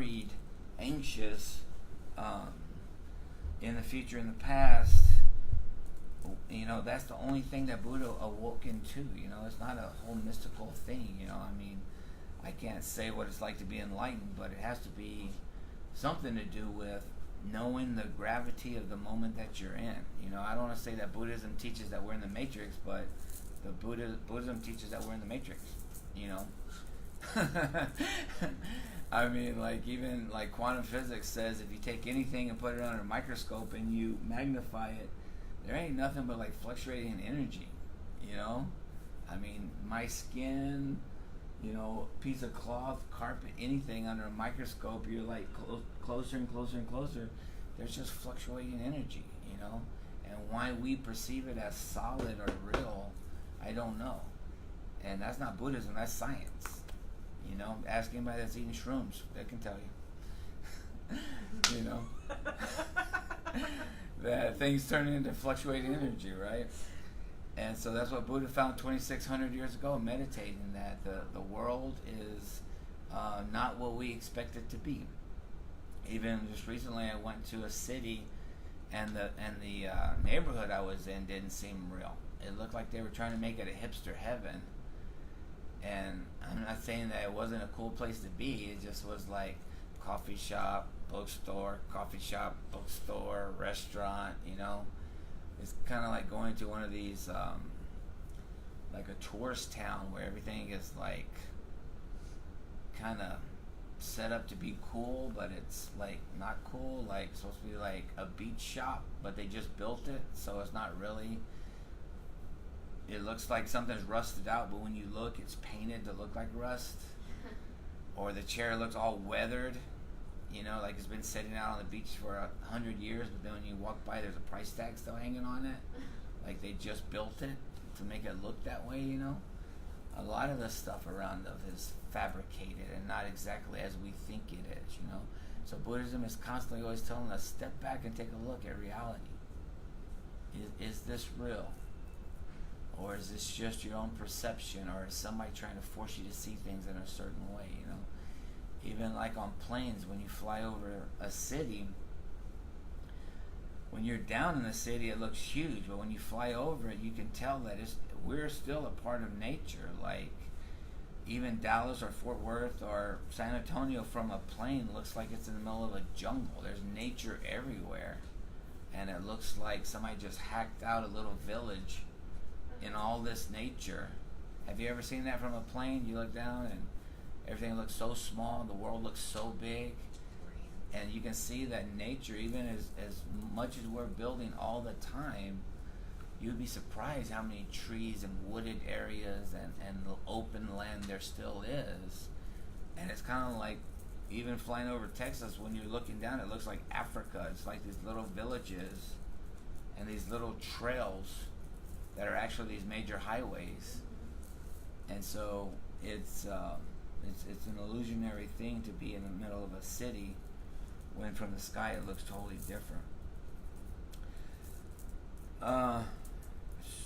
worried, anxious, in the future, in the past, that's the only thing that Buddha awoke into. It's not a whole mystical thing. I can't say what it's like to be enlightened, but it has to be something to do with knowing the gravity of the moment that you're in. I don't want to say that Buddhism teaches that we're in the Matrix, but the Buddhism teaches that we're in the Matrix. Even quantum physics says if you take anything and put it under a microscope and you magnify it, there ain't nothing but fluctuating energy. My skin, piece of cloth, carpet, anything under a microscope, you're closer and closer and closer. There's just fluctuating energy, and why we perceive it as solid or real, I don't know. And that's not Buddhism, that's science. Ask anybody that's eating shrooms, they can tell you. That things turn into fluctuating energy, right? And so that's what Buddha found 2,600 years ago, meditating, that the world is not what we expect it to be. Even just recently, I went to a city, and the neighborhood I was in didn't seem real. It looked like they were trying to make it a hipster heaven. And I'm not saying that it wasn't a cool place to be. It just was like coffee shop, bookstore, restaurant, It's kind of like going to one of these, like a tourist town where everything is kind of set up to be cool, but it's not cool. Supposed to be like a beach shop, but they just built it, so it's not really. It looks like something's rusted out, but when you look, it's painted to look like rust. Or the chair looks all weathered, like it's been sitting out on the beach for 100 years, but then when you walk by, there's a price tag still hanging on it. Like they just built it to make it look that way, A lot of the stuff around us is fabricated and not exactly as we think it is, So Buddhism is constantly always telling us, step back and take a look at reality. Is this real? Or is this just your own perception? Or is somebody trying to force you to see things in a certain way, Even on planes, when you fly over a city, when you're down in the city, it looks huge. But when you fly over it, you can tell that we're still a part of nature. Even Dallas or Fort Worth or San Antonio from a plane looks like it's in the middle of a jungle. There's nature everywhere. And it looks like somebody just hacked out a little village in all this nature. Have you ever seen that from a plane? You look down and everything looks so small, the world looks so big, and you can see that nature, even as much as we're building all the time, you'd be surprised how many trees and wooded areas and the open land there still is. And it's kind of like, even flying over Texas, when you're looking down, it looks like Africa. It's like these little villages and these little trails that are actually these major highways. And so it's an illusionary thing to be in the middle of a city when from the sky it looks totally different.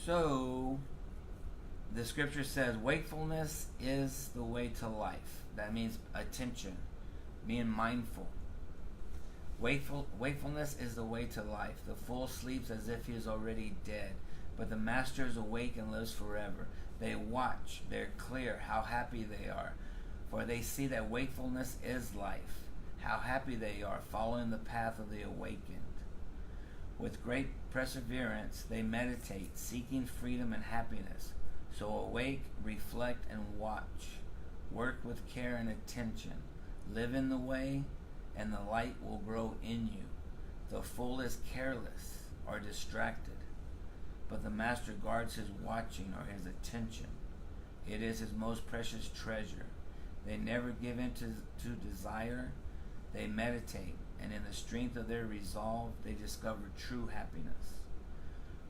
So the scripture says wakefulness is the way to life. That means attention, being mindful. Wakefulness is the way to life. The fool sleeps as if he is already dead, but the master is awake and lives forever. They watch, they're clear, how happy they are, for they see that wakefulness is life. How happy they are, following the path of the awakened. With great perseverance, they meditate, seeking freedom and happiness. So awake, reflect, and watch. Work with care and attention. Live in the way, and the light will grow in you. The fool is careless or distracted, but the master guards his watching or his attention. It is his most precious treasure. They never give in to desire. They meditate, and in the strength of their resolve, they discover true happiness.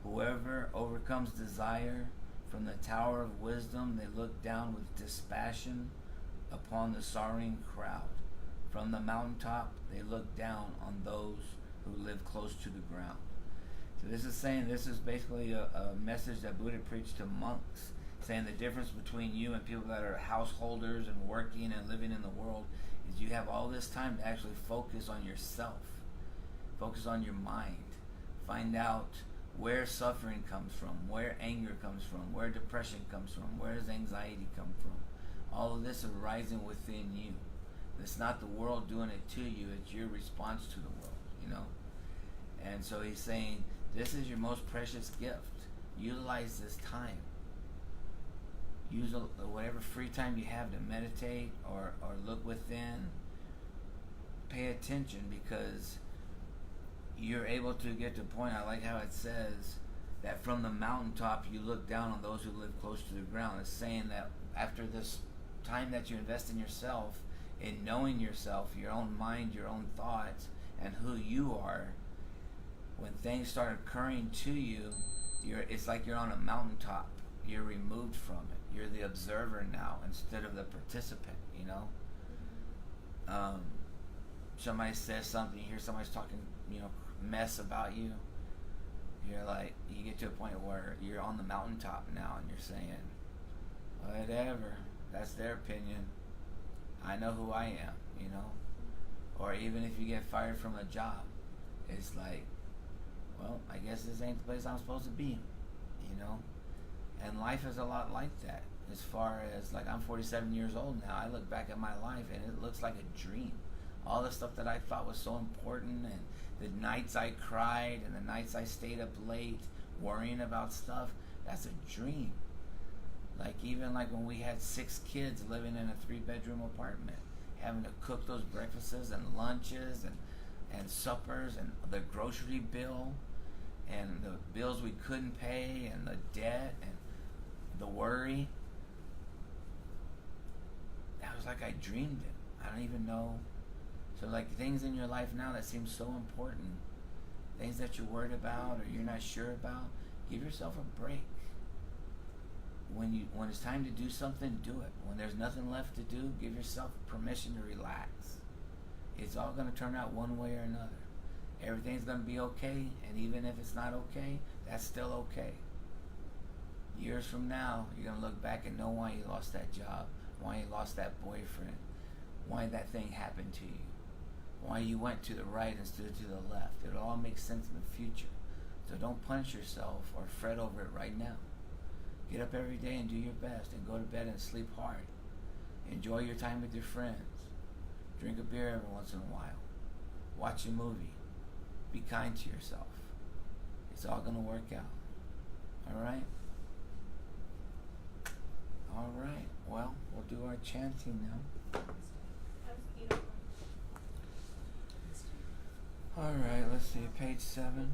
Whoever overcomes desire, from the tower of wisdom, they look down with dispassion upon the sorrowing crowd. From the mountaintop, they look down on those who live close to the ground. So this is basically a message that Buddha preached to monks, saying the difference between you and people that are householders and working and living in the world is you have all this time to actually focus on yourself, focus on your mind, find out where suffering comes from, where anger comes from, where depression comes from, where does anxiety come from. All of this is arising within you. It's not the world doing it to you, it's your response to the world, you know. And so he's saying, this is your most precious gift. Utilize this time. Use whatever free time you have to meditate or look within. Pay attention, because you're able to get to a point. I like how it says that from the mountaintop you look down on those who live close to the ground. It's saying that after this time that you invest in yourself, in knowing yourself, your own mind, your own thoughts, and who you are, when things start occurring to you, it's like you're on a mountaintop. You're removed from it. You're the observer now instead of the participant, you know. Somebody says something, you hear somebody's talking, you know, mess about you. You're like, you get to a point where you're on the mountaintop now and you're saying, whatever, that's their opinion. I know who I am, you know. Or even if you get fired from a job, it's like, well, I guess this ain't the place I'm supposed to be, you know. And life is a lot like that. As far as, like, I'm 47 years old now. I look back at my life and it looks like a dream. All the stuff that I thought was so important, and the nights I cried and the nights I stayed up late worrying about stuff, that's a dream. Like, even like when we had 6 kids living in a 3-bedroom apartment, having to cook those breakfasts and lunches and suppers, and the grocery bill and the bills we couldn't pay and the debt and the worry. That was like I dreamed it. I don't even know. So like things in your life now that seem so important, things that you're worried about or you're not sure about, give yourself a break. When it's time to do something, do it. When there's nothing left to do, give yourself permission to relax. It's all going to turn out one way or another. Everything's going to be okay, and even if it's not okay, that's still okay. Years from now, you're going to look back and know why you lost that job, why you lost that boyfriend, why that thing happened to you, why you went to the right instead of to the left. It'll all make sense in the future. So don't punish yourself or fret over it right now. Get up every day and do your best, and go to bed and sleep hard. Enjoy your time with your friends. Drink a beer every once in a while. Watch a movie. Be kind to yourself. It's all going to work out. All right? All right. Well, we'll do our chanting now. All right, let's see, page 7.